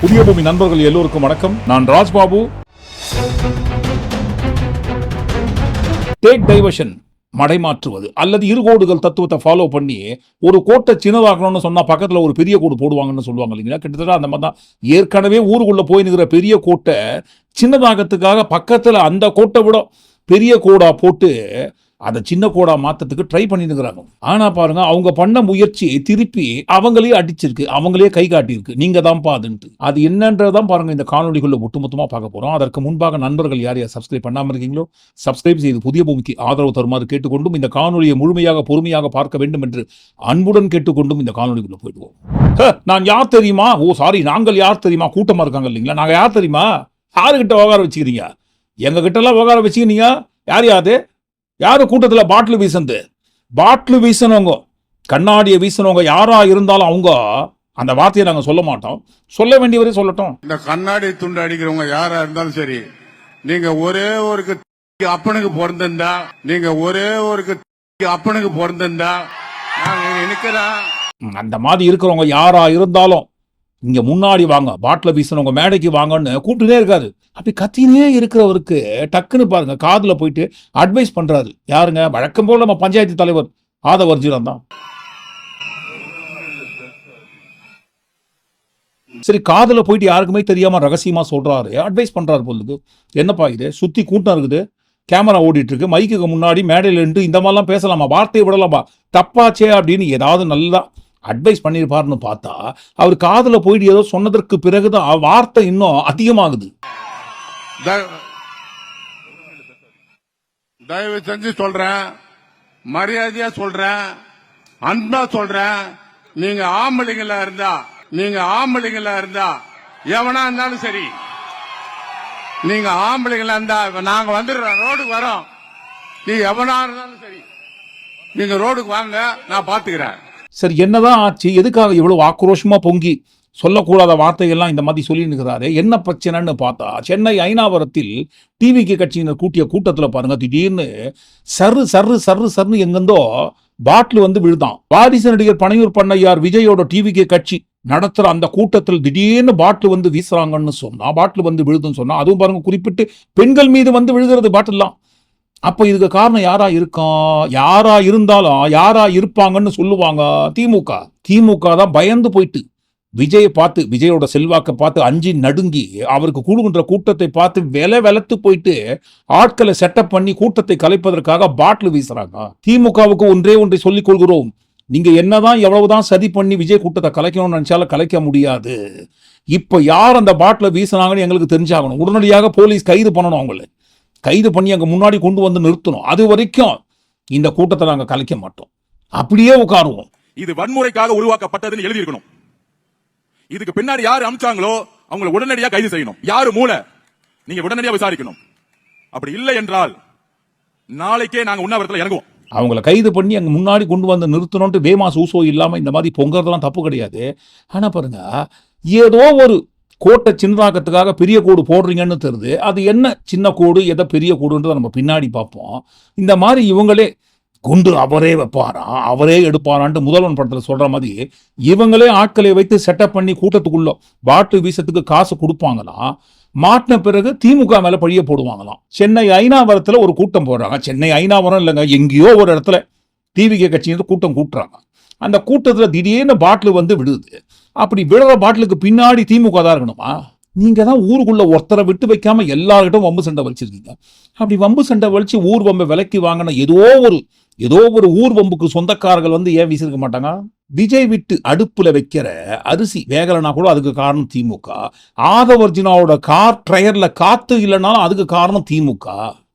புதிய பூமி நண்பர்கள் எல்லோருக்கும் வணக்கம். நான் ராஜ்பாபு. டேக் டைவர்ஷன், மடைமாற்றுவது அல்லது இருகோடுகள் தத்துவத்தை ஃபாலோ பண்ணி ஒரு கோட்டை சின்னதாகணும்னு சொன்னா பக்கத்துல ஒரு பெரிய கோடு போடுவாங்கன்னு சொல்லுவாங்க இல்லைங்களா? கிட்டத்தட்ட அந்த மாதிரி தான். ஏற்கனவே ஊருக்குள்ள போய் நிற்கிற பெரிய கோட்டை சின்னதாகத்துக்காக பக்கத்துல அந்த கோட்டை விட பெரிய கோடா போட்டு அதை சின்ன கோடா மாத்தத்துக்கு ட்ரை பண்ணிட்டு இருக்கிறாங்க. ஆனா பாருங்க, அவங்க பண்ண முயற்சி திருப்பி அவங்களே அடிச்சிருக்கு, அவங்களே கை காட்டியிருக்கு. நீங்க தான் பாதுன்ட்டு அது என்னன்றதான் பாருங்க இந்த காணொலிக்குள்ள ஒட்டுமொத்தமா பார்க்க போறோம். அதற்கு முன்பாக நண்பர்கள் யார் யார் சப்ஸ்கிரைப் பண்ணாம இருக்கீங்களோ சப்ஸ்கிரைப் செய்து புதிய பூமிக்கு ஆதரவு தருமாறு கேட்டுக்கொண்டும், இந்த காணொலியை முழுமையாக பொறுமையாக பார்க்க வேண்டும் என்று அன்புடன் கேட்டுக்கொண்டும் இந்த காணொலிக்குள்ள போயிடுவோம். நான் யார் தெரியுமா? நாங்கள் யார் தெரியுமா? கூட்டமா இருக்காங்க இல்லைங்களா? நாங்க யார் தெரியுமா? யாருகிட்ட விவகாரம் வச்சுக்கிறீங்க? எங்க கிட்ட எல்லாம் விவகாரம் வச்சுக்கிறீங்க. யார் யாரு கூட்டத்தில் பாட்டில் வீசனவங்க, கண்ணாடியை வீசனவங்க யாரா இருந்தாலும் அவங்க அந்த வார்த்தையை நாங்க சொல்ல மாட்டோம். சொல்ல வேண்டியவரே சொல்லட்டும். இந்த கண்ணாடி துண்டு அடிக்கிறவங்க யாரா இருந்தாலும் சரி, நீங்க ஒரே ஒரு அப்பனுக்கு பிறந்திருந்தா, அந்த மாதிரி இருக்கிறவங்க யாரா இருந்தாலும் இங்க முன்னாடி வாங்க, பாட்டில் வீசினவங்க மேடைக்கு வாங்கன்னு கூப்பிட்டுனே இருக்காரு. அப்படி கத்தினே இருக்கிறவருக்கு டக்குன்னு பாருங்க காதுல போயிட்டு அட்வைஸ் பண்றாரு. யாருங்க? வழக்கம் போல நம்ம பஞ்சாயத்து தலைவர் ஆதவர்ஜினம் தான். சரி, காதுல போயிட்டு யாருக்குமே தெரியாம ரகசியமா சொல்றாரு, அட்வைஸ் பண்றாரு போலுது. என்னப்பா இது? சுத்தி கூட்டம் இருக்குது, கேமரா ஓடிட்டு இருக்கு, மைக்குக்கு முன்னாடி மேடையில இருந்து இந்த மாதிரிலாம் பேசலாமா? வார்த்தையை விடலாமா? தப்பாச்சே அப்படின்னு ஏதாவது நல்லா அட்வைஸ் பண்ணிருப்பாருன்னு பார்த்தா அவர் காதுல போயிட்டு ஏதோ சொன்னதற்கு பிறகுதான் வார்த்தை இன்னும் அதிகமாகுது. தயவு செஞ்சு சொல்றேன், மரியாதையா சொல்றேன், அன்பா சொல்றேன். நீங்க ஆம்பளைங்களா இருந்தா எவனா இருந்தாலும் சரி, நீங்க ஆம்பளைங்களா இருந்தா நாங்க வந்துடுறோம், ரோடுக்கு வரோம். நீங்க எவனா இருந்தாலும் சரி, நீங்க ரோடுக்கு வாங்க, நான் பாத்துக்கிறேன். சரி, என்னதான் ஆச்சு? எதுக்காக இவ்வளவு ஆக்ரோஷமா பொங்கி சொல்லக்கூடாத வார்த்தைகள்லாம் இந்த மாதிரி சொல்லி நிற்கிறாரு? என்ன பிரச்சனைன்னு பார்த்தா, சென்னை ஐனாவரத்தில் டிவிகே கட்சியினர் கூட்டிய கூட்டத்தில் பாருங்க, திடீர்னு சர்ன்னு எங்கிருந்தோ பாட்டில் வந்து விழுதான். வாரிசு நடிகர் பனையூர் பண்ணையார் விஜயோட டிவிகே கட்சி நடத்துற அந்த கூட்டத்தில் திடீர்னு பாட்டில் வந்து வீசுறாங்கன்னு சொன்னா, பாட்டில் வந்து விழுதுன்னு சொன்னா, அதுவும் பாருங்க குறிப்பிட்டு பெண்கள் மீது வந்து விழுகிறது பாட்டில்லாம். அப்ப இதுக்கு காரணம் யாரா இருக்கும்? யாரா இருந்தாலும் யாரா இருப்பாங்கன்னு சொல்லுவாங்க திமுக தான் பயந்து போயிட்டு விஜயை பார்த்து, விஜயோட செல்வாக்கை பார்த்து அஞ்சி நடுங்கி, அவருக்கு கூடுகின்ற கூட்டத்தை பார்த்து வெலத்து போயிட்டு ஆட்களை செட்டப் பண்ணி கூட்டத்தை கலைப்பதற்காக பாட்டில் வீசுறாங்க. திமுகவுக்கு ஒன்றை சொல்லிக் கொள்கிறோம், நீங்க என்னதான் எவ்வளவுதான் சதி பண்ணி விஜய் கூட்டத்தை கலைக்கணும்னு நினைச்சாலும் கலைக்க முடியாது. இப்ப யார் அந்த பாட்டில் வீசினாங்கன்னு எங்களுக்கு தெரிஞ்சாகணும். உடனடியாக போலீஸ் கைது பண்ணணும், அவங்களை கைது பண்ணி அங்க முன்னாடி கொண்டு வந்து நிறுத்தணும். அது வரைக்கும் இந்த கூட்டத்தை நாங்க கலைக்க மாட்டோம், அப்படியே உட்காருவோம். இது வன்முறைக்காக உருவாக்கப்பட்டதுன்னு எழுதி இருக்கணும். இதுக்கு பின்னாடி யாரு அமிச்சாங்களோ அவங்களை உடனடியாக கைது செய்யணும். யாரு மூளை, நீங்க உடனடியாக விசாரிக்கணும். அப்படி இல்லை என்றால் நாளைக்கே நாங்க உண்ணாவிரத்தில் இறங்குவோம். அவங்களை கைது பண்ணி அங்க முன்னாடி கொண்டு வந்து நிறுத்தணும்ட்டு வேமா சூசோ இல்லாம இந்த மாதிரி பொங்கறதெல்லாம் தப்பு கிடையாது. ஆனா பாருங்க, ஏதோ ஒரு கோட்டை சின்னதாக்கத்துக்காக பெரிய கோடு போடுறீங்கன்னு தெரியுது. அது என்ன சின்ன கோடு, எதை பெரிய கோடுன்றதை நம்ம பின்னாடி பார்ப்போம். இந்த மாதிரி இவங்களே குண்டு அவரே வைப்பாரா, அவரே எடுப்பாரான்ட்டு முதல்வன் படத்தில் சொல்ற மாதிரி இவங்களே ஆட்களை வைத்து செட்டப் பண்ணி கூட்டத்துக்குள்ள பாட்டு வீசத்துக்கு காசு கொடுப்பாங்களாம். மாட்டின பிறகு திமுக மேல பழிய போடுவாங்களாம். சென்னை ஐனாவரத்துல ஒரு கூட்டம் போடுறாங்க. சென்னை ஐனாவரம் இல்லைங்க, எங்கேயோ ஒரு இடத்துல டிவிகே கட்சியினர் கூட்டம் கூட்டுறாங்க. அந்த கூட்டத்துல திடீர்னு பாட்டில் வந்து விடுது. அப்படி விடுற பாட்டிலுக்கு பின்னாடி திமுக தான் இருக்கணுமா? நீங்க தான் ஊருக்குள்ள ஒருத்தரை விட்டு வைக்காம எல்லார்கிட்டும் வம்பு சண்டை வலிச்சிருக்கீங்க. அப்படி வம்பு சண்டை வலிச்சு ஊர் வம்பை விலைக்கு வாங்கின ஏதோ ஒரு ஊர் வம்புக்கு சொந்தக்காரர்கள் வந்து ஏன் வீசிருக்க மாட்டாங்க? விஜய் விட்டு அடுப்புல வைக்கிற அரிசி வேகலைனா கூட அதுக்கு காரணம் திமுக. ஆதவர்ஜினாவோட கார் டயர்ல காத்து இல்லைனாலும் அதுக்கு காரணம் திமுக.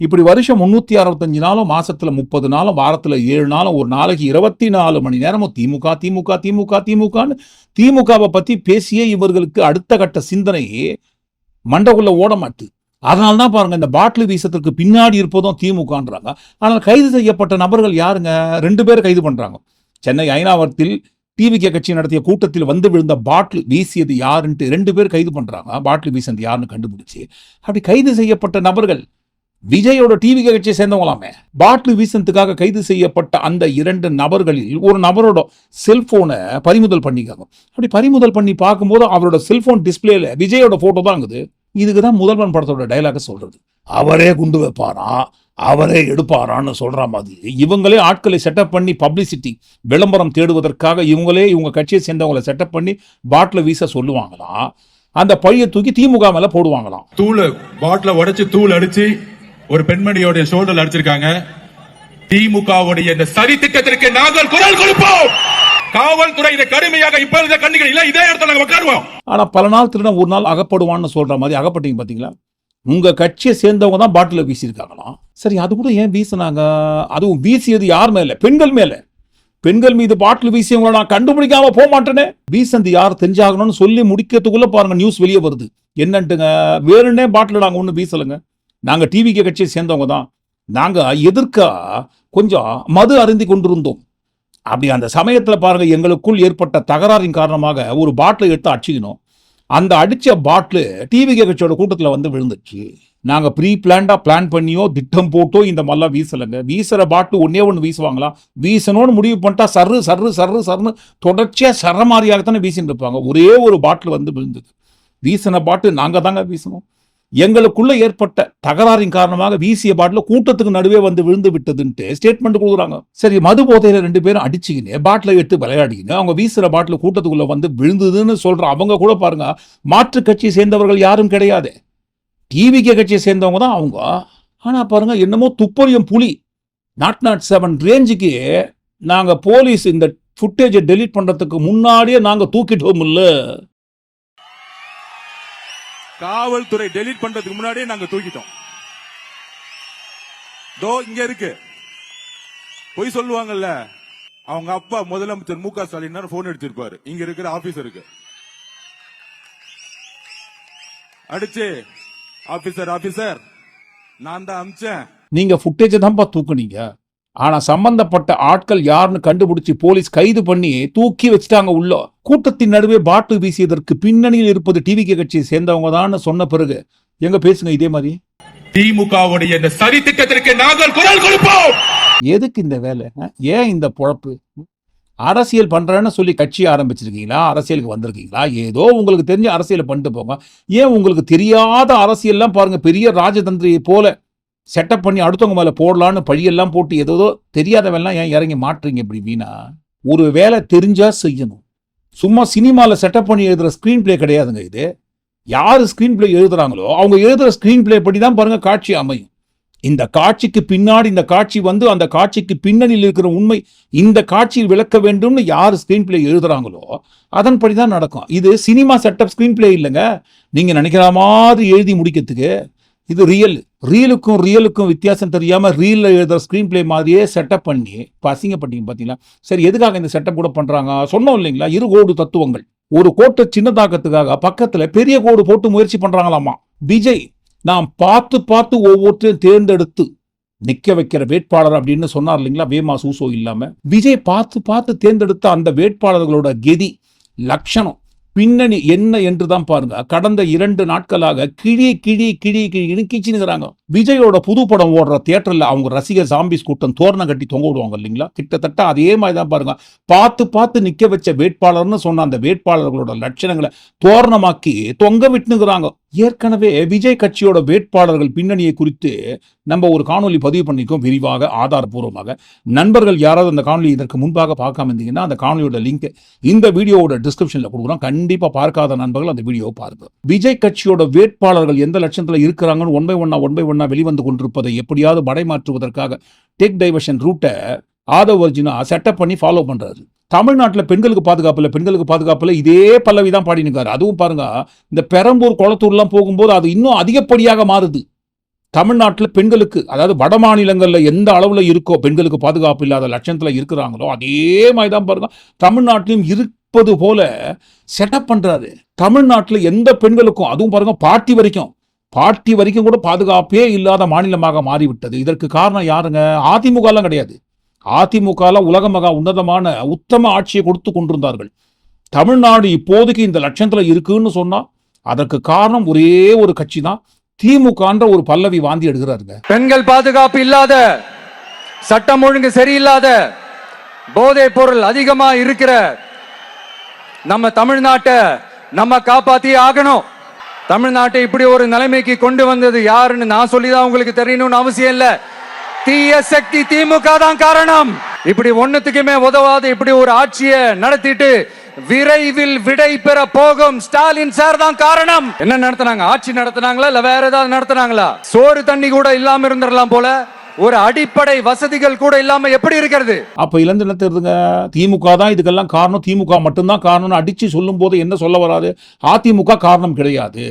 இப்படி வருஷம் 365 நாளும், மாசத்துல 30 நாளும், வாரத்துல 7 நாளும், ஒரு நாளைக்கு 24 மணி நேரமும் திமுகன்னு திமுகவை பத்தி பேசியே இவர்களுக்கு அடுத்த கட்ட சிந்தனை மண்டக்குள்ள ஓட மாட்டு. அதனால்தான் பாருங்க இந்த பாட்டில் வீசத்துக்கு பின்னாடி இருப்பதும் திமுகன்றாங்க. ஆனால் கைது செய்யப்பட்ட நபர்கள் யாருங்க? 2 பேர் கைது பண்றாங்க. சென்னை ஐனாவரத்தில் டிவிகே கட்சி நடத்திய கூட்டத்தில் வந்து விழுந்த பாட்டில் வீசியது யாருன்ட்டு 2 பேர் கைது பண்றாங்க. பாட்டில் வீசினது யாருன்னு கண்டுபிடிச்சு அப்படி கைது செய்யப்பட்ட நபர்கள் விஜயோட டிவி கட்சியை சேர்ந்தவங்களாமே. பாட்டில் வீசத்துக்காக கைது செய்யப்பட்ட அந்த 2 நபர்களில் ஒரு நபரோட செல்போனை பறிமுதல் பண்ணிக்காங்க. அப்படி பறிமுதல் பண்ணி பார்க்கும்போது அவரோட செல்போன் டிஸ்பிளேல விஜயோட போட்டோ தான் இருக்குது. இதுக்குதான் முதல்வன் படத்தோட டைலாக சொல்றது. அவரே குண்டு வைப்பாரா, அவரே எடுப்பாரான்னு சொல்ற மாதிரி இவங்களே ஆட்களை செட்டப் பண்ணி பப்ளிசிட்டி விளம்பரம் தேடுவதற்காக இவங்க கட்சியை சேர்ந்தவங்களை செட்டப் பண்ணி பாட்டில் வீச சொல்லுவாங்களாம். அந்த பழியை தூக்கி திமுக மேல போடுவாங்களாம். தூள் பாட்டில உடைச்சு தூள் அடிச்சு ஒரு பெண்மணியோட ஷோல்டர்ல அடிச்சிருக்காங்க. திமுகவுடைய இந்த சரி திட்டத்திற்கு நாங்கள் குரல் கொடுப்போம். காவல்துறை இதை கடுமையாக இப்பொழுது கண்டிக்கிறோம். இல்ல இதே இடத்துல நாங்க உட்காருவோம். ஆனா பல நாள் திருடன் ஒரு நாள் அகப்படுவான்னு சொல்ற மாதிரி அகப்பட்டீங்க பாத்தீங்களா? உங்க கட்சியை சேர்ந்தவங்க தான் பாட்டில வீசியிருக்காங்களாம். சரி, அது கூட ஏன் வீசினாங்க? அதுவும் வீசியது யார் மேல? பெண்கள் மேல. பெண்கள் மீது பாட்டில் வீசியவங்களை நான் கண்டுபிடிக்காம போக மாட்டேனே. வீசந்து யார் தெரிஞ்சாகணும்னு சொல்லி முடிக்கிறதுக்குள்ள பாருங்க நியூஸ் வெளியே வருது. என்னன்ட்டுங்க, வேறுனே பாட்டில் நாங்க ஒண்ணு வீசலுங்க. நாங்க டிவிகே கட்சியை சேர்ந்தவங்க தான். நாங்க எதிர்க்க கொஞ்சம் மது அருந்தி கொண்டிருந்தோம். அப்படி அந்த சமயத்துல பாருங்க எங்களுக்குள் ஏற்பட்ட தகராறின் காரணமாக ஒரு பாட்டிலை எடுத்து அடிச்சுக்கணும். அந்த அடிச்ச பாட்டில் டிவிகே கட்சியோட கூட்டத்துல வந்து விழுந்துச்சு. நாங்க ப்ரீ பிளான்டா பிளான் பண்ணியோ திட்டம் போட்டோ இந்த மாதிரிலாம் வீசலைங்க. வீசுற பாட்டில் ஒண்ணு வீசுவாங்களா? வீசணும்னு முடிவு பண்ணிட்டா சர்ரு சர்ரு சர்ரு சர்ன்னு தொடர்ச்சியா சரமாரியாகத்தானே வீசிட்டு இருப்பாங்க. ஒரே ஒரு பாட்டில் வந்து விழுந்தது. வீசின பாட்டு நாங்க தாங்க வீசணும். எங்களுக்குள்ள ஏற்பட்ட தகராறின் காரணமாக வீசிய பாட்டில் கூட்டத்துக்கு நடுவே வந்து விழுந்து விட்டதுன்ட்டு ஸ்டேட்மெண்ட் கொடுக்குறாங்க. சரி, மது போதையில 2 பேரும் அடிச்சுக்கின்னு பாட்டில எடுத்து விளையாடிக்கின்னு அவங்க வீசுற பாட்டில் கூட்டத்துக்குள்ள வந்து விழுந்ததுன்னு சொல்ற அவங்க கூட பாருங்க மாற்று கட்சியை சேர்ந்தவர்கள் யாரும் கிடையாது. டிவிகே கட்சியை சேர்ந்தவங்க தான் அவங்க. ஆனா பாருங்க என்னமோ துப்பறியும் புலி 007 ரேஞ்சுக்கு நாங்க போலீஸ் இந்த ஃபுட்டேஜை டெலீட் பண்றதுக்கு முன்னாடியே நாங்க தூக்கிட்டோம். இல்ல, காவல்துறை டெலீட் பண்றதுக்கு முன்னாடியே நாங்க தூக்கிட்டோம். தோ இங்க இருக்கு. போய் சொல்லுவாங்கல்ல, அவங்க அப்பா முதலமைச்சர் மு.க. ஸ்டாலின் போன் எடுத்திருப்பாரு. இங்க இருக்கிற ஆபீசருக்கு அடிச்சு, ஆபீசர் நான் தான் அமிச்சேன். நீங்க ஃபுட்டேஜை தான்ப்பா தூக்குனீங்க. ஆனா சம்பந்தப்பட்ட ஆட்கள் யாருன்னு கண்டுபிடிச்சு போலீஸ் கைது பண்ணி தூக்கி வச்சுட்டாங்க உள்ள. கூட்டத்தின் நடுவே பாட்டில் வீசியதற்கு பின்னணியில் இருப்பது டிவிகே கட்சியை சேர்ந்தவங்க தான் சொன்ன பிறகு எங்க பேசுங்க இதே மாதிரி. திமுகவுடைய இந்த சரி திட்டத்திற்கு நாங்கள் குரல் கொடுப்போம். எதுக்கு இந்த வேலை? ஏன் இந்த பொழப்பு? அரசியல் பண்றேன்னு சொல்லி கட்சி ஆரம்பிச்சிருக்கீங்களா? அரசியலுக்கு வந்திருக்கீங்களா? ஏதோ உங்களுக்கு தெரிஞ்ச அரசியலை பண்ணிட்டு போங்க. ஏன் உங்களுக்கு தெரியாத அரசியல்லாம் பாருங்க பெரிய ராஜதந்திரியை போல செட்டப் பண்ணி அடுத்தவங்க மேல போடலான்னு பழியெல்லாம் போட்டு ஏதோ தெரியாதவெல்லாம் ஏன் இறங்கி மாட்டுறீங்க இப்படி வீணா? ஒரு வேலை தெரிஞ்சா செய்யணும். சும்மா சினிமாவில் செட்டப் பண்ணி எழுதுற ஸ்கிரீன் பிளே கிடையாதுங்க இது. யாரு ஸ்கிரீன் பிளே எழுதுறாங்களோ அவங்க எழுதுற ஸ்கிரீன் பிளே படி தான் பாருங்க காட்சி அமையும். இந்த காட்சிக்கு பின்னாடி இந்த காட்சி வந்து அந்த காட்சிக்கு பின்னணியில் இருக்கிற உண்மை இந்த காட்சியில் விளக்க வேண்டும்னு யார் ஸ்கிரீன் பிளே எழுதுறாங்களோ அதன்படி தான் நடக்கும். இது சினிமா செட்டப் ஸ்கிரீன் பிளே இல்லைங்க. நீங்க நினைக்கிற மாதிரி எழுதி முடிக்கிறதுக்கு இது ரீலுக்கும் ரியலுக்கும் வித்தியாசம் தெரியாம ரீல்ல எழுதுற ஸ்கிரீன் பிளே மாதிரியே செட்டப் பண்ணி அசிங்கப்பட்டீங்க பாத்தீங்களா? சரி, எதுக்காக இந்த செட்டப் கூட பண்றாங்க? சொன்னோம் இல்லைங்களா, 2 கோடு தத்துவங்கள். ஒரு கோட்டை சின்னதாக்கத்துக்காக பக்கத்துல பெரிய கோடு போட்டு முயற்சி பண்றாங்களாமா. விஜய் நாம் பார்த்து ஒவ்வொருத்தையும் தேர்ந்தெடுத்து நிக்க வைக்கிற வேட்பாளர் அப்படின்னு சொன்னார் இல்லைங்களா, வேமா சூசோ இல்லாம. விஜய் பார்த்து தேர்ந்தெடுத்த அந்த வேட்பாளர்களோட கெதி லட்சணம் பின்னணி என்ன என்று தான் பாருங்க. கடந்த 2 நாட்களாக கிழின்னு கிச்சினுங்கிறாங்க. விஜயோட புது படம் ஓடுற தியேட்டர்ல அவங்க ரசிகர் ஜாம்பிஸ் கூட்டம் தோரணம் கட்டி தொங்க விடுவாங்க இல்லைங்களா, கிட்டத்தட்ட அதே மாதிரி தான் பாருங்க. பார்த்து நிக்க வச்ச வேட்பாளர்னு சொன்ன அந்த வேட்பாளர்களோட லட்சணங்களை தோரணமாக்கி தொங்க விட்டுனுங்கிறாங்க. ஏற்கனவே விஜய் கட்சியோட வேட்பாளர்கள் பின்னணியை குறித்து நம்ம ஒரு காணொலி பதிவு பண்ணிருக்கோம், விரிவாக ஆதாரபூர்வமாக. நண்பர்கள் யாராவது அந்த காணொலி இதற்கு முன்பாக பார்க்காம இருந்தீங்கன்னா அந்த காணொலியோட லிங்க் இந்த வீடியோவோட டிஸ்கிரிப்ஷன்ல கொடுக்குறோம். கண்டிப்பா பார்க்காத நண்பர்கள் அந்த வீடியோவை பாருங்க. விஜய் கட்சியோட வேட்பாளர்கள் எந்த லட்சணத்துல இருக்கிறாங்கன்னு ஒன் பை ஒன்னா வெளிவந்து கொண்டிருப்பதை எப்படியாவது மடைமாற்றுவதற்காக டெக் டைவர்ஷன் ரூட்டை ஆதவ் அர்ஜுனா செட்டப் பண்ணி ஃபாலோ பண்றாரு. தமிழ்நாட்டில் பெண்களுக்கு பாதுகாப்புல இதே பல்லவி தான் பாடினுக்காரு. அதுவும் பாருங்க, இந்த பெரம்பூர் குளத்தூர்லாம் போகும்போது அது இன்னும் அதிகப்படியாக மாறுது. தமிழ்நாட்டில் பெண்களுக்கு, அதாவது வட மாநிலங்கள்ல எந்த அளவுல இருக்கோ பெண்களுக்கு பாதுகாப்பு இல்லாத லட்சணத்துல இருக்கிறாங்களோ அதே மாதிரி தான் பாருங்க தமிழ்நாட்டிலும் இருப்பது போல செட்டப் பண்றாரு. தமிழ்நாட்டில் எந்த பெண்களுக்கும், அதுவும் பாருங்க பார்ட்டி வரைக்கும் கூட பாதுகாப்பே இல்லாத மாநிலமாக மாறிவிட்டது. இதற்கு காரணம் யாருங்க? அதிமுக எல்லாம் கிடையாது. அதிமுக உலக மகா உன்னதமான உத்தம ஆட்சியை கொடுத்து கொண்டிருந்தார்கள். தமிழ்நாடு இப்போதைக்கு இந்த லட்சணத்துல இருக்குன்னு சொன்னா அதற்கு காரணம் ஒரே ஒரு கட்சி தான், திமுகன்ற ஒரு பல்லவி வாந்தி எடுக்கிறாருங்க. பெண்கள் பாதுகாப்பு இல்லாத, சட்டம் ஒழுங்கு சரியில்லாத, போதைப் பொருள் அதிகமா இருக்கிற நம்ம தமிழ்நாட்டை நம்ம காப்பாத்தி ஆகணும். தமிழ்நாட்டை இப்படி ஒரு நிலைமைக்கு கொண்டு வந்தது யாருன்னு நான் சொல்லிதான் உங்களுக்கு தெரியணும்னு அவசியம் இல்ல. தீய சக்தி திமுக தான் காரணம். இப்படி ஒண்ணுத்துக்குமே உதவாது இப்படி ஒரு ஆட்சியை நடத்திட்டு விரைவில் விடை பெற போகும் ஸ்டாலின் சார் தான் காரணம். என்ன நடத்தினாங்க? ஆட்சி நடத்தினாங்களா இல்ல வேற ஏதாவது நடத்தினாங்களா? சோறு தண்ணி கூட இல்லாம இருந்திரலாம் போல, ஒரு அடிப்படை வசதிகள் கூட இல்லாம எப்படி இருக்கிறது? அப்ப இழந்து என்ன தெரியுதுங்க? திமுக தான் இதுக்கெல்லாம் காரணம், திமுக மட்டும்தான் காரணம்னு அடிச்சு சொல்லும் போது என்ன சொல்ல வராது? அதிமுக காரணம் கிடையாது.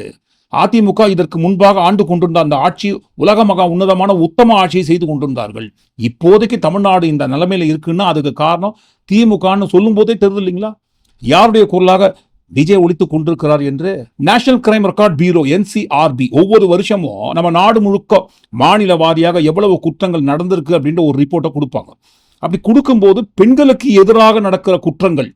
அதிமுக இதற்கு முன்பாக ஆண்டு கொண்டிருந்த அந்த ஆட்சி உலக மகா உன்னதமான உத்தம ஆட்சியை செய்து கொண்டிருந்தார்கள். இப்போதைக்கு தமிழ்நாடு இந்த நிலைமையில இருக்குன்னா அதுக்கு காரணம் திமுகன்னு சொல்லும் போதே தெரியுது இல்லைங்களா? யாருடைய குரலாக விஜய் ஒலித்துக் கொண்டிருக்கிறார் என்று national crime record bureau NCRB ஒவ்வொரு வருஷமும் நம்ம நாடு முழுக்க மாநில வாரியாக எவ்வளவு குற்றங்கள் நடந்திருக்கு அப்படின்ற ஒரு ரிப்போர்ட்டை கொடுப்பாங்க. அப்படி கொடுக்கும்போது பெண்களுக்கு எதிராக நடக்கிற குற்றங்கள்,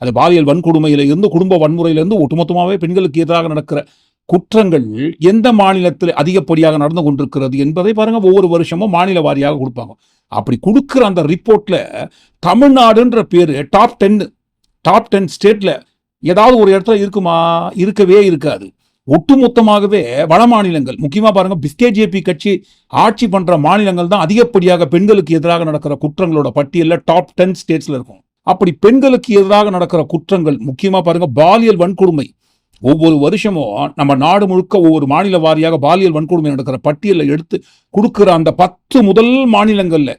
அது பாலியல் வன்கொடுமையில இருந்து குடும்ப வன்முறையிலிருந்து ஒட்டுமொத்தமாகவே பெண்களுக்கு எதிராக நடக்கிற குற்றங்கள் எந்த மாநிலத்தில் அதிகப்படியாக நடந்து கொண்டிருக்கிறது என்பதை பாருங்க ஒவ்வொரு வருஷமும் மாநில வாரியாக கொடுப்பாங்க. அப்படி கொடுக்கிற அந்த ரிப்போர்ட்ல தமிழ்நாடுன்ற பேரு டாப் 10 ஸ்டேட்ல ஏதாவது ஒரு இடத்துல இருக்குமா? இருக்கவே இருக்காது. ஒட்டுமொத்தமாகவே வட மாநிலங்கள், முக்கியமா பாருங்க பிஸ்கேஜேபி கட்சி ஆட்சி பண்ற மாநிலங்கள் தான் அதிகப்படியாக பெண்களுக்கு எதிராக நடக்கிற குற்றங்களோட பட்டியலில் டாப் 10 ஸ்டேட்ஸ்ல இருக்கும். அப்படி பெண்களுக்கு எதிராக நடக்கிற குற்றங்கள் முக்கியமா பாருங்க பாலியல் வன்கொடுமை, ஒவ்வொரு வருஷமும் நம்ம நாடு முழுக்க ஒவ்வொரு மாநில வாரியாக பாலியல் வன்கொடுமை நடக்கிற பட்டியலில் எடுத்து கொடுக்கிற அந்த 10 முதல் மாநிலங்கள்ல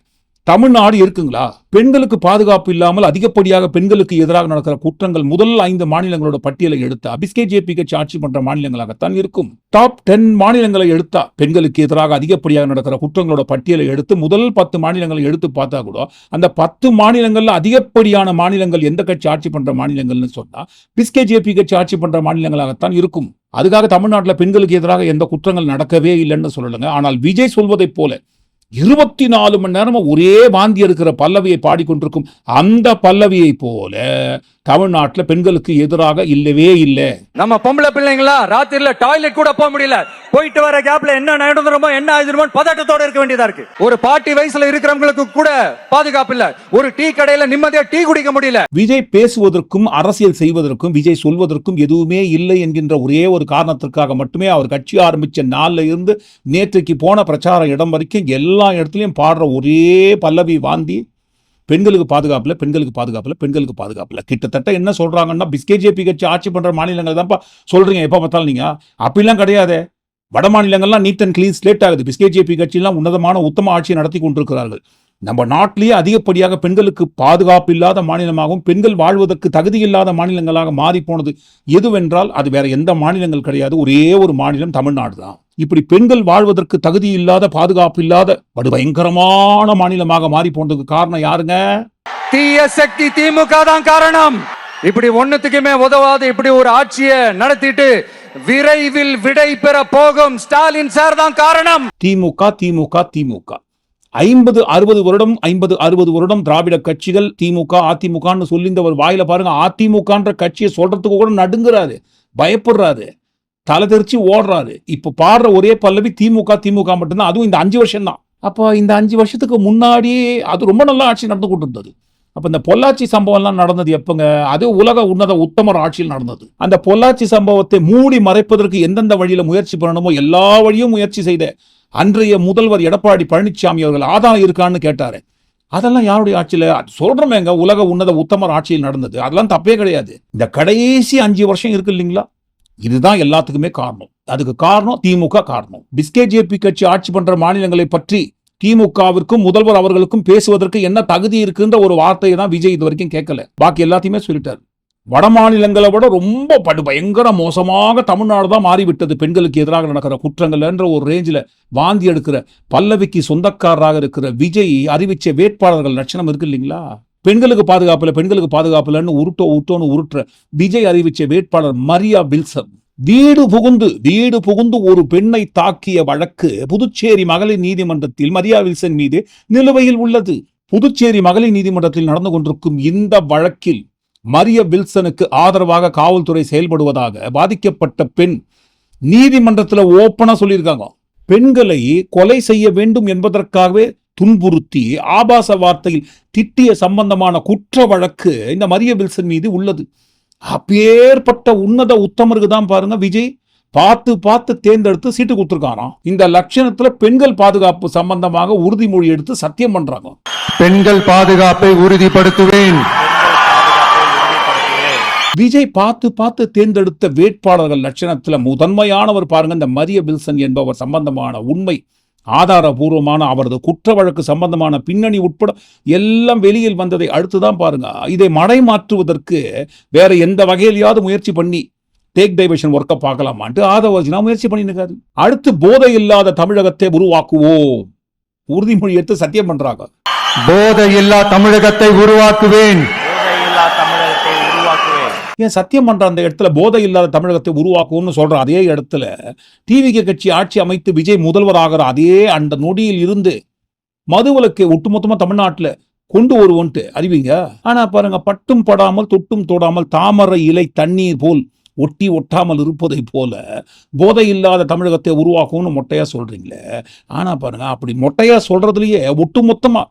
தமிழ்நாடு இருக்குங்களா? பெண்களுக்கு பாதுகாப்பு இல்லாமல் அதிகப்படியாக பெண்களுக்கு எதிராக நடக்கிற குற்றங்கள் முதல் 5 மாநிலங்களோட பட்டியலை எடுத்தா பிஸ்கேஜேபி கட்சி ஆட்சி பண்ற மாநிலங்களாகத்தான் இருக்கும். டாப் 10 மாநிலங்களை எடுத்தா பெண்களுக்கு எதிராக அதிகப்படியாக நடக்கிற குற்றங்களோட பட்டியலை எடுத்து முதல் 10 மாநிலங்களை எடுத்து பார்த்தா கூட அந்த 10 மாநிலங்கள்ல அதிகப்படியான மாநிலங்கள் எந்த கட்சி ஆட்சி பண்ற மாநிலங்கள்னு சொன்னா பிஸ்கேஜேபி கட்சி ஆட்சி பண்ற மாநிலங்களாகத்தான் இருக்கும். அதுக்காக தமிழ்நாட்டில் பெண்களுக்கு எதிராக எந்த குற்றங்கள் நடக்கவே இல்லைன்னு சொல்லலுங்க. ஆனால் விஜய் சொல்வதை போல 24 மணி நேரமும் ஒரே வாந்தி எடுக்கிற பல்லவியை பாடிக்கொண்டிருக்கும் அந்த பல்லவியை போல தமிழ்நாட்டில் பெண்களுக்கு எதிராக இல்லவே இல்லை. நம்ம பொம்பளை பிள்ளைங்களா ராத்திரில டாய்லெட் கூட போக முடியல, போயிட்டு வர கேப்ல என்ன நடந்துருமோ என்ன ஆயிடுமோ பதட்டத்தோட இருக்க வேண்டியதா இருக்கு. ஒரு பாட்டி வயசுல இருக்கிறவங்களுக்கு கூட பாதுகாப்பு இல்ல, ஒரு டீ கடையில நிம்மதியா டீ குடிக்க முடியல. விஜய் பேசுவதற்கும் அரசியல் செய்வதற்கும் விஜய் சொல்வதற்கும் எதுவுமே இல்லை என்கின்ற ஒரே ஒரு காரணத்திற்காக மட்டுமே அவர் கட்சி ஆரம்பிச்ச நாள்ல இருந்து நேற்றைக்கு போன பிரச்சார இடம் வரைக்கும் எல்லா இடத்துலயும் பாடுற ஒரே பல்லவி வாந்தி பெண்களுக்கு பாதுகாப்புல, பெண்களுக்கு பாதுகாப்புல, பெண்களுக்கு பாதுகாப்புல. கிட்டத்தட்ட என்ன சொல்றாங்கன்னா பிஸ்கேஜேபி கட்சி ஆட்சி பண்ற மாநிலங்கள் தான்ப்பா சொல்றீங்க எப்ப பார்த்தாலும் நீங்க. அப்படிலாம் கிடையாது. வட மாநிலங்கள்லாம் நீட் அண்ட் கிளீன் ஸ்லேட் ஆகுது. பிஸ்கேஜேபி கட்சியெல்லாம் உன்னதமான உத்தம ஆட்சியை நடத்தி கொண்டிருக்கிறார்கள். நம்ம நாட்டிலேயே அதிகப்படியாக பெண்களுக்கு பாதுகாப்பு இல்லாத மாநிலமாகவும் பெண்கள் வாழ்வதற்கு தகுதி இல்லாத மாநிலங்களாக மாறி போனது எதுவென்றால் அது வேற எந்த மாநிலங்கள் கிடையாது, ஒரே ஒரு மாநிலம் தமிழ்நாடு தான். இப்படி பெண்கள் வாழ்வதற்கு தகுதி இல்லாத, பாதுகாப்பு இல்லாத பயங்கரமான மாநிலமாக மாறி போனதுக்கு காரணம் யாருங்க? தீய சக்தி திமுக தான் காரணம். இப்படி ஒண்ணுத்துக்குமே உதவாது இப்படி ஒரு ஆட்சியை நடத்திட்டு விரைவில் விடை பெற போகும் ஸ்டாலின் சார் தான் காரணம். திமுக 50-60 வருடம் 50-60 வருடம் திராவிட கட்சிகள் திமுக அதிமுகன்னு சொல்லிந்தவர் வாயில பாருங்க அதிமுகன்ற கட்சியை சொல்றதுக்கு கூட நடுங்குறாரு, பயப்படுறாரு, தலை தெரிச்சு ஓடுறாரு. இப்ப பாடுற ஒரே பல்லவி திமுக மட்டும்தான், அதுவும் இந்த 5 வருஷம் தான். அப்ப இந்த 5 வருஷத்துக்கு முன்னாடி அது ரொம்ப நல்ல ஆட்சி நடந்து கொண்டு இருந்தது. அப்ப இந்த பொள்ளாச்சி சம்பவம் எல்லாம் நடந்தது எப்பங்க? அது உலக உன்னத உத்தமர் ஆட்சியில் நடந்தது. அந்த பொள்ளாச்சி சம்பவத்தை மூடி மறைப்பதற்கு எந்தெந்த வழியில முயற்சி பண்ணணுமோ எல்லா வழியும் முயற்சி செய்த அன்றைய முதல்வர் எடப்பாடி பழனிசாமி அவர்கள் ஆதாரம் இருக்கான்னு கேட்டாரு. அதெல்லாம் யாருடைய ஆட்சியில சொல்றமேங்க? உலக உன்னத உத்தமர் ஆட்சியில் நடந்தது. அதெல்லாம் தப்பே கிடையாது. இந்த கடைசி 5 வருஷம் இருக்கு இல்லைங்களா, இதுதான் எல்லாத்துக்குமே காரணம். அதுக்கு காரணம் திமுக காரணம். பிஸ்கேஜேபி கட்சி ஆட்சி பண்ற மாநிலங்களை பற்றி திமுகவிற்கும் முதல்வர் அவர்களுக்கும் பேசுவதற்கு என்ன தகுதி இருக்குன்ற ஒரு வார்த்தையை தான் விஜய் இது வரைக்கும் கேட்கல. பாக்கி எல்லாத்தையுமே சொல்லிட்டாரு. வட மாநிலங்களை விட ரொம்ப பயங்கர மோசமாக தமிழ்நாடு தான் மாறிவிட்டது பெண்களுக்கு எதிராக நடக்கிற குற்றங்கள் என்ற ஒரு ரேஞ்சில் வாந்தி எடுக்கிற பல்லவிக்கு சொந்தக்காரராக இருக்கிற விஜய் அறிவிச்ச வேட்பாளர்கள் லட்சணம் இருக்கு இல்லைங்களா? பெண்களுக்கு பாதுகாப்புலன்னு உருட்டுற விஜய் அறிவிச்ச வேட்பாளர் மரியா வில்சன் வீடு புகுந்து ஒரு பெண்ணை தாக்கிய வழக்கு புதுச்சேரி மகளிர் நீதிமன்றத்தில் மரியா வில்சன் மீது நிலுவையில் உள்ளது. புதுச்சேரி மகளிர் நீதிமன்றத்தில் நடந்து கொண்டிருக்கும் இந்த வழக்கில் மரியா வில்சனுக்கு ஆதரவாக காவல்துறை செயல்படுவதாக பாதிக்கப்பட்ட பெண் நீதிமன்றத்துல ஓப்பனா சொல்லியிருக்காங்க. பெண்களை கொலை செய்ய வேண்டும் என்பதற்காகவே துன்புறுத்தி ஆபாச வார்த்தையில் திட்டிய சம்பந்தமான குற்ற வழக்கு இந்த மரிய வில்சன் மீது உள்ளது. அப்பேற்பட்ட உன்னத உத்தமருக்கு தான் பாருங்க விஜய் பார்த்து பார்த்து தேர்ந்தெடுத்து சீட்டு கொடுத்துருக்காராம். இந்த லட்சணத்துல பெண்கள் பாதுகாப்பு சம்பந்தமாக உறுதிமொழி எடுத்து சத்தியம் பண்றாங்க. பெண்கள் பாதுகாப்பை உறுதிப்படுத்துவேன். விஜய் பார்த்து பார்த்து தேர்ந்தெடுத்த வேட்பாளர்கள் லட்சணத்துல முதன்மையானவர் பாருங்க இந்த மரிய வில்சன் என்பவர் சம்பந்தமான உண்மை ஆதாரபூர்வமான அவரது குற்ற வழக்கு சம்பந்தமான பின்னணி உட்பட எல்லாம் வெளியில் வந்ததை அடுத்துதான் பாருங்க இதை மடைமாற்றுவதற்கு வேற எந்த வகையிலையாவது முயற்சி பண்ணி டேக் டைவர்ஷன் ஒர்க்கை பார்க்கலாமான்ட்டு ஆதவர்ஜனா முயற்சி பண்ணிருக்காரு. அடுத்து போதை இல்லாத தமிழகத்தை உருவாக்குவோம் உறுதிமொழி எடுத்து சத்தியம் பண்றாங்க. போதை இல்லா தமிழகத்தை உருவாக்குவேன். ஏன் சத்தியம் பண்ற அந்த இடத்துல போதை இல்லாத தமிழகத்தை உருவாக்குவோம்னு சொல்ற அதே இடத்துல டிவிகே கட்சி ஆட்சி அமைத்து விஜய் முதல்வர் அதே அந்த நொடியில் இருந்து மதுவிலக்கை ஒட்டுமொத்தமா தமிழ்நாட்டுல கொண்டு வருவோன்ட்டு அறிவிங்க. ஆனா பாருங்க பட்டும் படாமல் தொட்டும் தொடாமல் தாமரை இலை தண்ணீர் போல் ஒட்டி ஒட்டாமல் இருப்பதை போல போதை இல்லாத தமிழகத்தை உருவாக்கும்னு மொட்டையா சொல்றீங்களே. ஆனா பாருங்க அப்படி மொட்டையா சொல்றதுலயே ஒட்டுமொத்தமா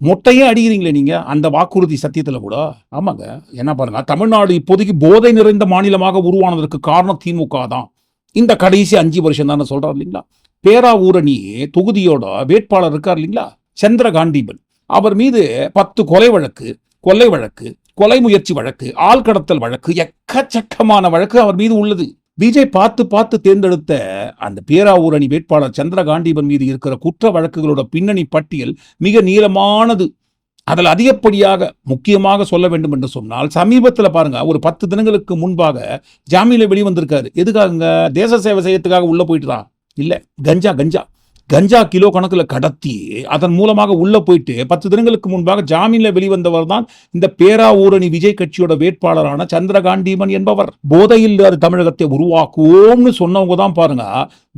மொட்டையே அடிக்கிறீங்களே நீங்க அந்த வாக்குறுதி சத்தியத்துல கூட. ஆமாங்க, என்ன பாருங்க தமிழ்நாடு இப்போதைக்கு போதை நிறைந்த மாநிலமாக உருவானதற்கு காரணம் திமுக தான். இந்த கடைசி 5 வருஷம் தானே சொல்றாரு இல்லைங்களா. பேராவூரணி தொகுதியோட வேட்பாளர் இருக்கார் இல்லைங்களா சந்திரகாண்டீபன், அவர் மீது 10 கொலை வழக்கு, கொள்ளை வழக்கு, கொலை முயற்சி வழக்கு, ஆள்கடத்தல் வழக்கு, எக்கச்சக்கமான வழக்கு அவர் மீது உள்ளது. விஜய் பார்த்து பார்த்து தேர்ந்தெடுத்த அந்த பேராவூரணி வேட்பாளர் சந்திரகாண்டீபன் மீது இருக்கிற குற்ற வழக்குகளோட பின்னணி பட்டியல் மிக நீளமானது. அதில் அதிகப்படியாக முக்கியமாக சொல்ல வேண்டும் என்று சொன்னால் சமீபத்தில் பாருங்க ஒரு 10 தினங்களுக்கு முன்பாக ஜாமீனில் வெளிவந்திருக்காரு. எதுக்காக? தேச சேவை செய்யறதுக்காக உள்ள போயிட்டுதான் இல்ல, கஞ்சா கிலோ கணக்குல கடத்தி அதன் மூலமாக உள்ள போயிட்டு 10 தினங்களுக்கு முன்பாக ஜாமீன்ல வெளிவந்தவர் தான் இந்த பேராவூரணி விஜய் கட்சியோட வேட்பாளரான சந்திரகாண்டீபன் என்பவர். போதையில் தமிழகத்தை உருவாக்குவோம்னு சொன்னவங்க தான் பாருங்க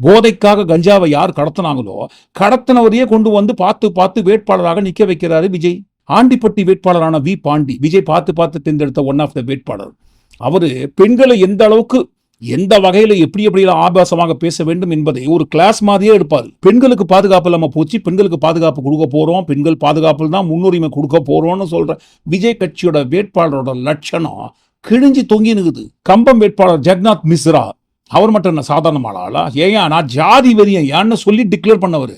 போதைக்காக கஞ்சாவை யார் கடத்தினாங்களோ கடத்தினவரையே கொண்டு வந்து பார்த்து பார்த்து வேட்பாளராக நிக்க வைக்கிறாரு விஜய். ஆண்டிப்பட்டி வேட்பாளரான வி பாண்டி விஜய் பார்த்து பார்த்து தேர்ந்தெடுத்த ஒன் ஆஃப் த வேட்பாளர். அவரு பெண்களை எந்த அளவுக்கு எந்த வகையில எப்படியெல்லாம் ஆபாசமாக பேச வேண்டும் என்பதை ஒரு கிளாஸ் மாதிரியே எடுப்பாரு. பெண்களுக்கு பாதுகாப்பு இல்லாம போச்சு, பெண்களுக்கு பாதுகாப்பு கொடுக்க போறோம், பெண்கள் பாதுகாப்பில் தான் முன்னுரிமை கொடுக்க போறோம்னு சொல்ற விஜய் கட்சியோட வேட்பாளரோட லட்சணம் கிழிஞ்சு தொங்கி நிக்குது. கம்பம் வேட்பாளர் ஜெகநாத் மிஸ்ரா அவர் மட்டும் என்ன சாதாரண ஆளா? ஏன் நான் ஜாதி வெறியன் ஏன்னு சொல்லி டிக்ளேர் பண்ணவர்.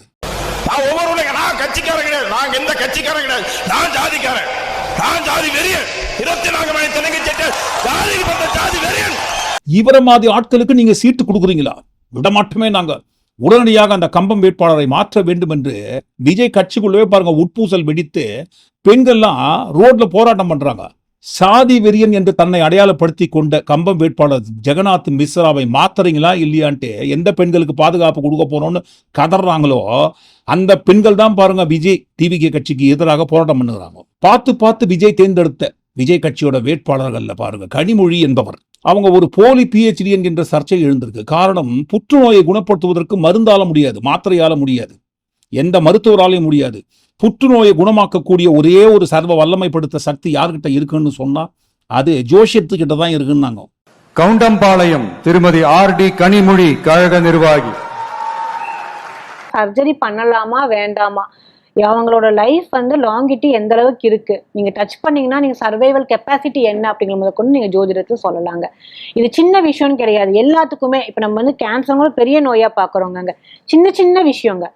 இவர மாதிரி ஆட்களுக்கு நீங்க சீட்டு கொடுக்குறீங்களா? விடமாட்டமே நாங்க. உடனடியாக அந்த கம்பம் வேட்பாளரை மாற்ற வேண்டும் என்று விஜய் கட்சிக்குள்ளவே பாருங்க உட்பூசல் வெடித்து பெண்கள்லாம் ரோட்ல போராட்டம் பண்றாங்க. சாதி வெறியன் என்று தன்னை அடையாளப்படுத்தி கொண்ட கம்பம் வேட்பாளர் ஜெகநாத் மிஸ்ராவை மாத்துறீங்களா இல்லையான்ட்டு எந்த பெண்களுக்கு பாதுகாப்பு கொடுக்க போறோம்னு கதறாங்களோ அந்த பெண்கள் தான் பாருங்க விஜய் டிவிகே கட்சிக்கு எதிராக போராட்டம் பண்ணுறாங்க. பார்த்து பார்த்து விஜய் தேர்ந்தெடுத்த விஜய் கட்சியோட வேட்பாளர்கள்ல பாருங்க கனிமொழி என்பவர். அவங்க ஒரு போலி PhD என்கின்ற சர்ச்சை எழுந்திருக்கு. காரணம் புற்றுநோயை குணப்படுத்துவதற்கு மருந்தால முடியாது, மாத்திரையால முடியாது, எந்த மருத்துவராலையும் முடியாது. புற்றுநோயை குணமாக்கக்கூடிய ஒரே ஒரு சர்வ வல்லமைப்படுத்த சக்தி யார்கிட்ட இருக்குன்னு சொன்னா அது ஜோஷியத்துக்கிட்ட தான் இருக்குன்னாங்க. கவுண்டம்பாளையம் திருமதி RD கனிமொழி கழக நிர்வாகி. சர்ஜரி பண்ணலாமா வேண்டாமா, அவங்களோட லைஃப் வந்து லாங்கிட்டி எந்த அளவுக்கு இருக்கு, நீங்க டச் பண்ணீங்கன்னா நீங்க சர்வைவல் கெப்பாசிட்டி என்ன அப்படிங்கிற கொண்டு நீங்க ஜோதிடத்துல சொல்லலாங்க. இது சின்ன விஷயம்னு கிடையாது, எல்லாத்துக்குமே. இப்ப நம்ம வந்து கேன்சர் பெரிய நோயா பாக்குறோங்க, சின்ன சின்ன விஷயங்க.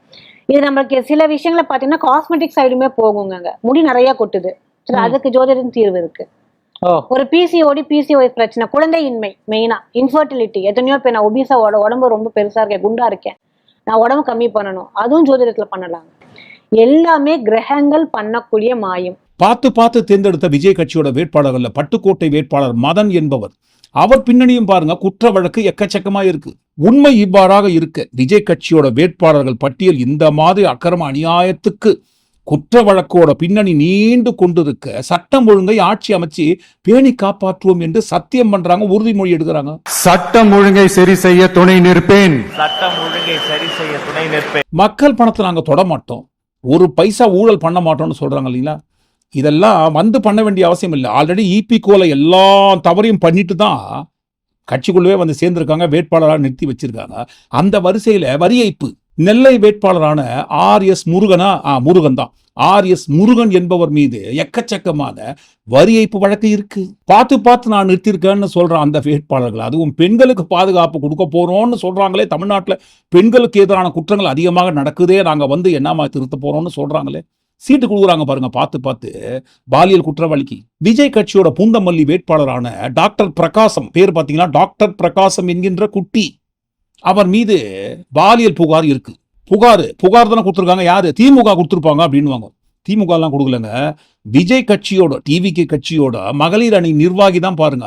இது நம்மளுக்கு சில விஷயங்களை பாத்தீங்கன்னா காஸ்மெட்டிக் சைடுமே போகுங்க, முடி நிறைய கொட்டுது, அதுக்கு ஜோதிடம் தீர்வு இருக்கு. ஒரு PCOS பிரச்சனை, குழந்தையின்மை, மெயினா இன்ஃபர்டிலிட்டி. எத்தனையோ பேர் நான் ஒபிசா உடம்பு ரொம்ப பெருசா இருக்கேன், குண்டா இருக்கேன், நான் உடம்பு கம்மி பண்ணணும், அதுவும் ஜோதிடத்துல பண்ணலாங்க. எல்லாமே கிரகங்கள் பண்ணக்கூடிய மாயம். பார்த்து பார்த்து தேர்ந்தெடுத்த விஜய் கட்சியோட வேட்பாளர்கள்ல பட்டுக்கோட்டை வேட்பாளர் மதன் என்பவர். அவர் பின்னணியும் பாருங்க குற்ற வழக்கு எக்கச்சக்கமா இருக்கு. உண்மை இவ்வாறாக இருக்க விஜய் கட்சியோட வேட்பாளர்கள் பட்டியல் இந்த மாதிரி அக்கிரம அநியாயத்துக்கு குற்ற வழக்கோட பின்னணி நீண்டு கொண்டிருக்க சட்டம் ஒழுங்கை ஆட்சி அமைச்சு பேணி காப்பாற்றுவோம் என்று சத்தியம் பண்றாங்க, உறுதிமொழி எடுக்கிறாங்க. சட்டம் ஒழுங்கை சரி செய்ய துணை நிற்பேன். மக்கள் பணத்தை நாங்க தொட மாட்டோம், ஒரு பைசா ஊழல் பண்ண மாட்டோம்னு சொல்றாங்க இல்லைங்களா. இதெல்லாம் வந்து பண்ண வேண்டிய அவசியம் இல்லை. ஆல்ரெடி EPCOல எல்லா தவறையும் பண்ணிட்டு தான் கட்சிக்குள்ளவே வந்து சேர்ந்திருக்காங்க, வேட்பாளராக நிறுத்தி வச்சிருக்காங்க. அந்த வரிசையில வரி ஏய்ப்பு நெல்லை வேட்பாளரான RS முருகனா முருகன் தான், RS முருகன் என்பவர் மீது எக்கச்சக்கமான வரி ஏய்ப்பு வழக்கு இருக்கு. பார்த்து நான் நிறுத்தியிருக்கேன்னு சொல்றேன் அந்த வேட்பாளர்கள். அதுவும் பெண்களுக்கு பாதுகாப்பு கொடுக்க போறோம்னு சொல்றாங்களே, தமிழ்நாட்டில் பெண்களுக்கு எதிரான குற்றங்கள் அதிகமாக நடக்குதே, நாங்க வந்து என்னமா திருத்த போறோம்னு சொல்றாங்களே, சீட்டு கொடுக்குறாங்க பாருங்க பார்த்து பாலியல் குற்றவாளிக்கு. விஜய் கட்சியோட பூந்தமல்லி வேட்பாளரான டாக்டர் பிரகாசம், பேர் பார்த்தீங்கன்னா டாக்டர் பிரகாசம் என்கின்ற குட்டி, அவர் மீது பாலியல் புகார் இருக்கு. புகார் தானே கொடுத்துருக்காங்க. யாரு? திமுக கொடுத்துருப்பாங்க அப்படின்வாங்க. திமுக எல்லாம் கொடுக்கலங்க. விஜய் கட்சியோட TVK கட்சியோட மகளிர் அணி நிர்வாகி தான் பாருங்க,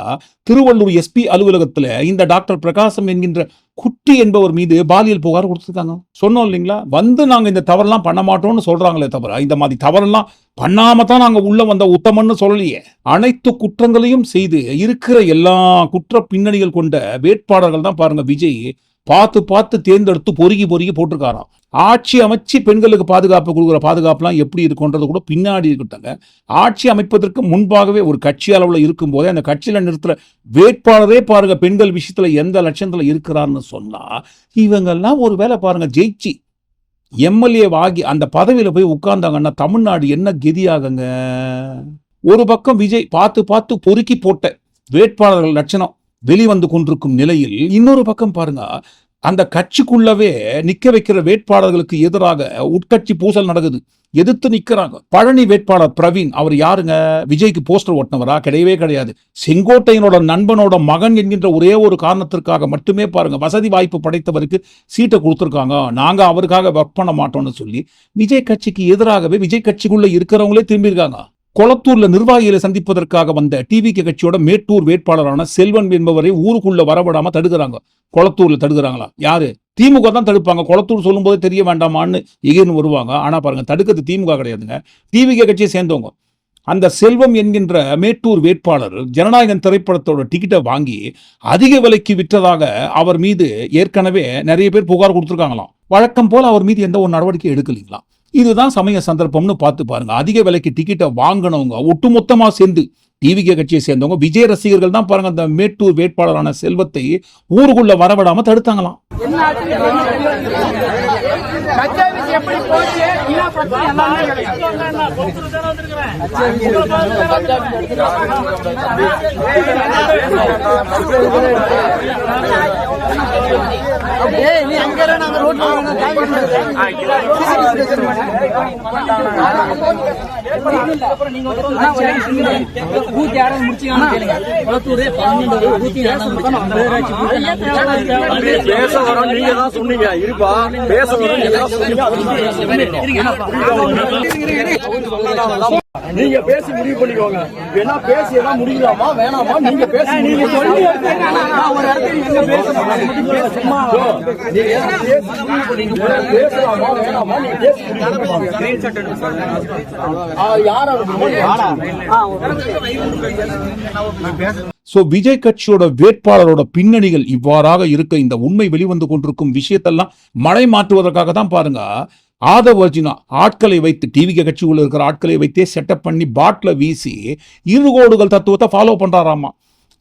திருவள்ளூர் SP அலுவலகத்துல இந்த டாக்டர் பிரகாசம் என்கின்ற குட்டி என்பவர் மீது பாலியல் புகார் கொடுத்துருக்காங்க. சொன்னோம் இல்லைங்களா, வந்து நாங்க இந்த தவறெல்லாம் பண்ண மாட்டோம்னு சொல்றாங்களே தவிர இந்த மாதிரி தவறெல்லாம் பண்ணாம தான் நாங்க உள்ள வந்த உத்தமன்னு சொல்லலையே. அனைத்து குற்றங்களையும் செய்து இருக்கிற எல்லா குற்ற பின்னணிகள் கொண்ட வேட்பாளர்கள் தான் பாருங்க விஜய் பார்த்து தேர்ந்தெடுத்து பொறுக்கி போட்டிருக்காராம். ஆட்சி அமைச்சு பெண்களுக்கு பாதுகாப்பு கொடுக்குற பாதுகாப்புலாம் எப்படி இருக்குன்றது கூட பின்னாடி இருக்கட்டாங்க. ஆட்சி அமைப்பதற்கு முன்பாகவே ஒரு கட்சி அளவில் இருக்கும் போதே அந்த கட்சியில நிறுத்துற வேட்பாளரே பாருங்க பெண்கள் விஷயத்துல எந்த லட்சத்துல இருக்கிறான்னு சொன்னா, இவங்கெல்லாம் ஒரு வேலை பாருங்க ஜெயிச்சு MLA வாகி அந்த பதவியில போய் உட்கார்ந்தாங்கன்னா தமிழ்நாடு என்ன கெதியாகுங்க. ஒரு பக்கம் விஜய் பார்த்து பொறுக்கி போட்ட வேட்பாளர்கள் லட்சணம் வெளிவந்து கொண்டிருக்கும் நிலையில், இன்னொரு பக்கம் பாருங்க அந்த கட்சிக்குள்ளவே நிக்க வைக்கிற வேட்பாளர்களுக்கு எதிராக உட்கட்சி பூசல் நடக்குது. எதிர்த்து நிக்கிறாங்க. பழனி வேட்பாளர் பிரவீன், அவர் யாருங்க? விஜய்க்கு போஸ்டர் ஓட்டினவரா? கிடையவே கிடையாது. செங்கோட்டையனோட நண்பனோட மகன் என்கின்ற ஒரே ஒரு காரணத்திற்காக மட்டுமே பாருங்க வசதி வாய்ப்பு படைத்தவருக்கு சீட்டை கொடுத்துருக்காங்க, நாங்க அவருக்காக ஒர்க் பண்ண மாட்டோம்னு சொல்லி விஜய் கட்சிக்கு எதிராகவே விஜய் கட்சிக்குள்ள இருக்கிறவங்களே திரும்பியிருக்காங்க. கொளத்தூர்ல நிர்வாகிகளை சந்திப்பதற்காக வந்த TVK கட்சியோட மேட்டூர் வேட்பாளரான செல்வன் என்பவரை ஊருக்குள்ள வரவிடாம தடுக்கிறாங்க. கொளத்தூர்ல தடுக்கிறாங்களா? யாரு? திமுக தான் தடுப்பாங்க. கொளத்தூர் சொல்லும் போதே தெரிய வேண்டாமான்னு எகிர்னு வருவாங்க. ஆனா பாருங்க தடுக்கிறது திமுக கிடையாதுங்க, TVK கட்சியை சேர்ந்தவங்க. அந்த செல்வம் என்கின்ற மேட்டூர் வேட்பாளர் ஜனநாயகன் திரைப்படத்தோட டிக்கெட்டை வாங்கி அதிக விலைக்கு விற்றதாக அவர் மீது ஏற்கனவே நிறைய பேர் புகார் கொடுத்துருக்காங்களாம். வழக்கம் போல அவர் மீது எந்த ஒரு நடவடிக்கை எடுக்கலீங்களாம். இதுதான் சமய சந்தர்ப்பம்னு பார்த்து பாருங்க. அதிக விலைக்கு டிக்கெட்டை வாங்கினவங்க ஒட்டுமொத்தமா சேர்ந்து TVK கட்சியை சேர்ந்தவங்க விஜய் ரசிகர்கள் தான் பாருங்க அந்த மேட்டூர் வேட்பாளரான செல்வத்தை ஊருக்குள்ள வரவிடாம தடுத்தாங்களாம். நீங்க பேசி முடிவு பண்ணிக்கோங்க. வேணா பேசி எல்லாம் முடிக்கலாமா வேணாமா நீங்க பேசி பேசலாமா வேணாமா நீங்க சோ விஜய் கட்சியோட வேட்பாளரோட பின்னணிகள் இவ்வாறாக இருக்க இந்த உண்மை வெளிவந்து கொண்டிருக்கும் விஷயத்தெல்லாம் மழை மாற்றுவதற்காக தான் பாருங்க ஆதவ் அர்ஜுனா ஆட்களை வைத்து TVK கட்சிக்குள்ள இருக்கிற ஆட்களை வைத்தே செட்டப் பண்ணி பாட்டில வீசி இருகோடுகள் தத்துவத்தை ஃபாலோ பண்றாராமா.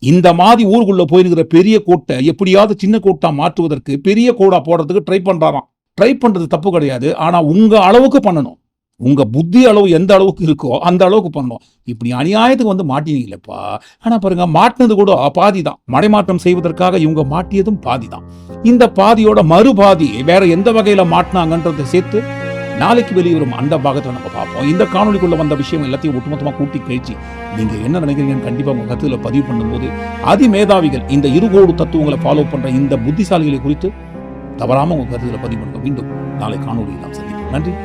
இந்த மாதிரி ஊருக்குள்ள போயிருக்கிற பெரிய கோட்டை எப்படியாவது சின்ன கோட்டா மாற்றுவதற்கு பெரிய கோடா போடுறதுக்கு ட்ரை பண்றாராம். ட்ரை பண்றது தப்பு கிடையாது, ஆனா உங்க அளவுக்கு பண்ணணும். உங்க புத்தி அளவு எந்த அளவுக்கு இருக்கோ அந்த அளவுக்கு பண்ணணும். இப்படி அநியாயத்துக்கு வந்து மாட்டினீங்களப்பா. ஆனா பாருங்க மாட்டினது கூட பாதி தான். மடைமாற்றம் செய்வதற்காக இவங்க மாட்டியதும் பாதி தான். இந்த பாதியோட மறுபாதி வேற எந்த வகையில மாட்டினாங்கன்றதை சேர்த்து நாளைக்கு வெளிவரும் அந்த பாகத்தை நம்ம பார்ப்போம். இந்த காணொலிக்குள்ள வந்த விஷயம் எல்லாத்தையும் ஒட்டுமொத்தமா கூட்டி கழிச்சு நீங்க என்ன நினைக்கிறீங்கன்னு கண்டிப்பா உங்க கருத்துல பதிவு பண்ணும்போது அதிமேதாவிகள் இந்த இருகோடு தத்துவங்களை ஃபாலோ பண்ற இந்த புத்திசாலிகளை குறித்து தவறாம உங்க கருத்துல பதிவு பண்ணுங்க. மீண்டும் நாளை காணொலியில் நாம் சந்திப்போம். நன்றி.